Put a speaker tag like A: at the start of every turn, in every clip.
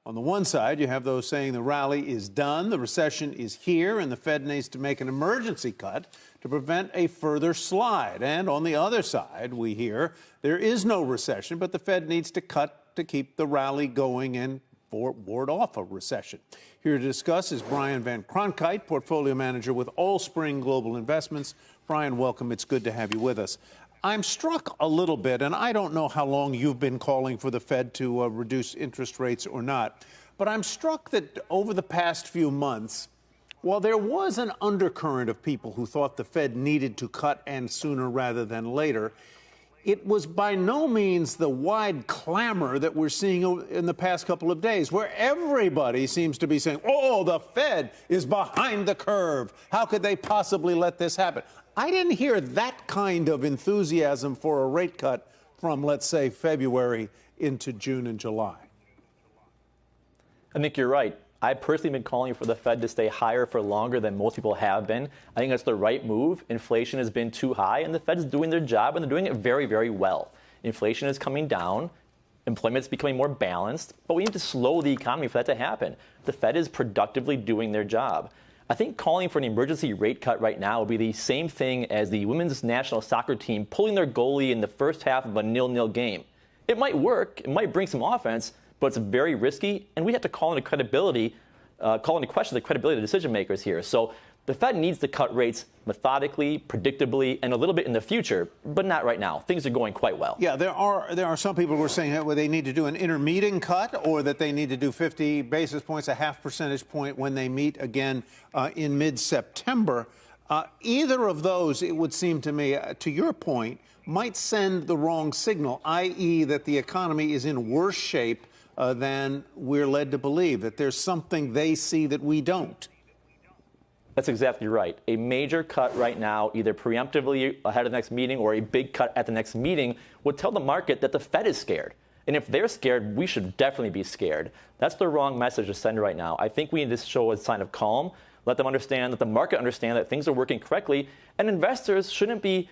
A: On the one side, you have those saying the rally is done, the recession is here, and the Fed needs to make an emergency cut to prevent a further slide. And on the other side, we hear there is no recession, but the Fed needs to cut to keep the rally going and ward off a recession. Here to discuss is Bryant VanCronkhite, portfolio manager with All Springs Global Investments. Brian, welcome. It's good to have you with us. I'm struck a little bit, and I don't know how long you've been calling for the Fed to reduce interest rates or not, but I'm struck that over the past few months, while there was an undercurrent of people who thought the Fed needed to cut and sooner rather than later, it was by no means the wide clamor that we're seeing in the past couple of days, where everybody seems to be saying, oh, the Fed is behind the curve. How could they possibly let this happen? I didn't hear that kind of enthusiasm for a rate cut from, let's say, February into June and July.
B: I think you're right. I've personally been calling for the Fed to stay higher for longer than most people have been. I think that's the right move. Inflation has been too high, and the Fed is doing their job, and they're doing it very, very well. Inflation is coming down. Employment is becoming more balanced, but we need to slow the economy for that to happen. The Fed is productively doing their job. I think calling for an emergency rate cut right now would be the same thing as the women's national soccer team pulling their goalie in the first half of a 0-0 game. It might work, it might bring some offense, but it's very risky, and we have to call into question the credibility of decision makers here. So the Fed needs to cut rates methodically, predictably, and a little bit in the future, but not right now. Things are going quite well.
A: Yeah, there are some people who are saying that they need to do an intermediate cut, or that they need to do 50 basis points, a half percentage point when they meet again in mid-September. Either of those, it would seem to me, to your point, might send the wrong signal, i.e. that the economy is in worse shape than we're led to believe, that there's something they see that we don't.
B: That's exactly right. A major cut right now, either preemptively ahead of the next meeting or a big cut at the next meeting, would tell the market that the Fed is scared. And if they're scared, we should definitely be scared. That's the wrong message to send right now. I think we need to show a sign of calm, let them understand, let the market understand that things are working correctly, and investors shouldn't be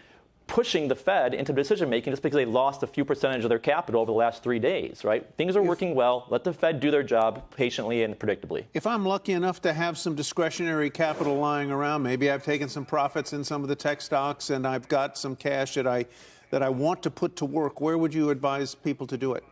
B: pushing the Fed into decision-making just because they lost a few percentage of their capital over the last 3 days, right? Things are working well. Let the Fed do their job patiently and predictably.
A: If I'm lucky enough to have some discretionary capital lying around, maybe I've taken some profits in some of the tech stocks and I've got some cash that I want to put to work, where would you advise people to do it?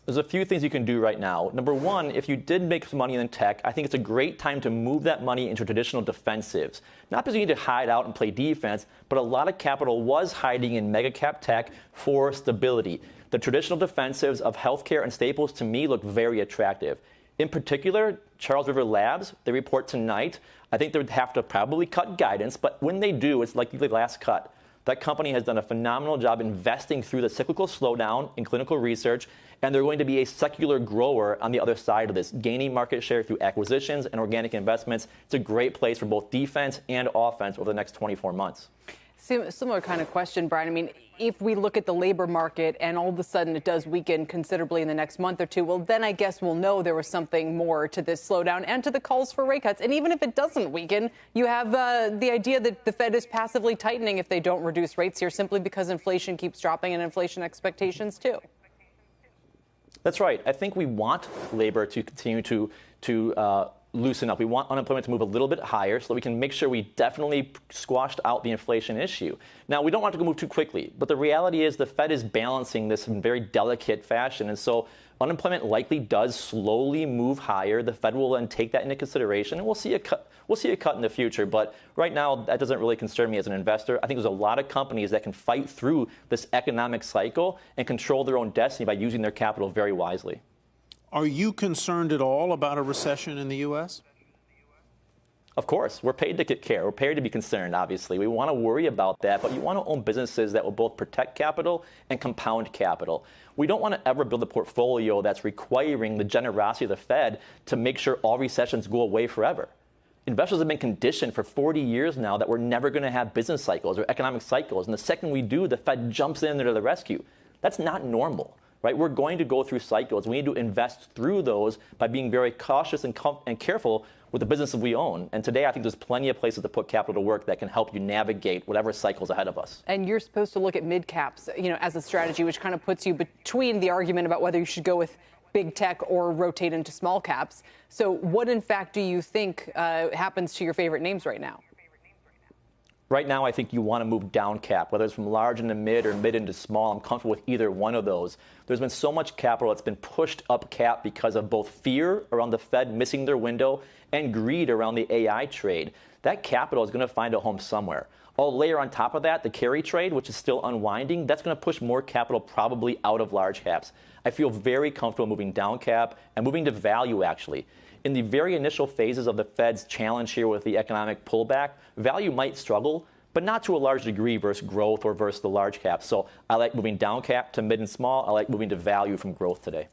B: There's a few things you can do right now. Number one, if you did make some money in tech, I think it's a great time to move that money into traditional defensives. Not because you need to hide out and play defense, but a lot of capital was hiding in mega cap tech for stability. The traditional defensives of healthcare and staples, to me, look very attractive. In particular, Charles River Labs, they report tonight. I think they would have to probably cut guidance, but when they do, it's likely the last cut. That company has done a phenomenal job investing through the cyclical slowdown in clinical research, and they're going to be a secular grower on the other side of this, gaining market share through acquisitions and organic investments. It's a great place for both defense and offense over the next 24 months.
C: Similar kind of question, Brian. I mean, if we look at the labor market and all of a sudden it does weaken considerably in the next month or two, well, then I guess we'll know there was something more to this slowdown and to the calls for rate cuts. And even if it doesn't weaken, you have the idea that the Fed is passively tightening if they don't reduce rates here simply because inflation keeps dropping and inflation expectations, too.
B: That's right. I think we want labor to continue to loosen up. We want unemployment to move a little bit higher so that we can make sure we definitely squashed out the inflation issue. Now, we don't want to move too quickly, but the reality is the Fed is balancing this in very delicate fashion. And so unemployment likely does slowly move higher. The Fed will then take that into consideration, and we'll see a cut. We'll see a cut in the future. But right now, that doesn't really concern me as an investor. I think there's a lot of companies that can fight through this economic cycle and control their own destiny by using their capital very wisely.
A: Are you concerned at all about a recession in the U.S.?
B: Of course. We're paid to care. We're paid to be concerned, obviously. We want to worry about that, but you want to own businesses that will both protect capital and compound capital. We don't want to ever build a portfolio that's requiring the generosity of the Fed to make sure all recessions go away forever. Investors have been conditioned for 40 years now that we're never going to have business cycles or economic cycles. And the second we do, the Fed jumps in to the rescue. That's not normal. Right? We're going to go through cycles. We need to invest through those by being very cautious and careful with the businesses we own. And today, I think there's plenty of places to put capital to work that can help you navigate whatever cycle's ahead of us.
C: And you're supposed to look at mid caps, as a strategy, which kind of puts you between the argument about whether you should go with big tech or rotate into small caps. So what, in fact, do you think happens to your favorite names right now?
B: Right now, I think you want to move down cap, whether it's from large into mid or mid into small. I'm comfortable with either one of those. There's been so much capital that's been pushed up cap because of both fear around the Fed missing their window and greed around the AI trade. That capital is going to find a home somewhere. I'll layer on top of that the carry trade, which is still unwinding. That's going to push more capital probably out of large caps. I feel very comfortable moving down cap and moving to value, actually. In the very initial phases of the Fed's challenge here with the economic pullback, value might struggle, but not to a large degree versus growth or versus the large cap. So I like moving down cap to mid and small. I like moving to value from growth today.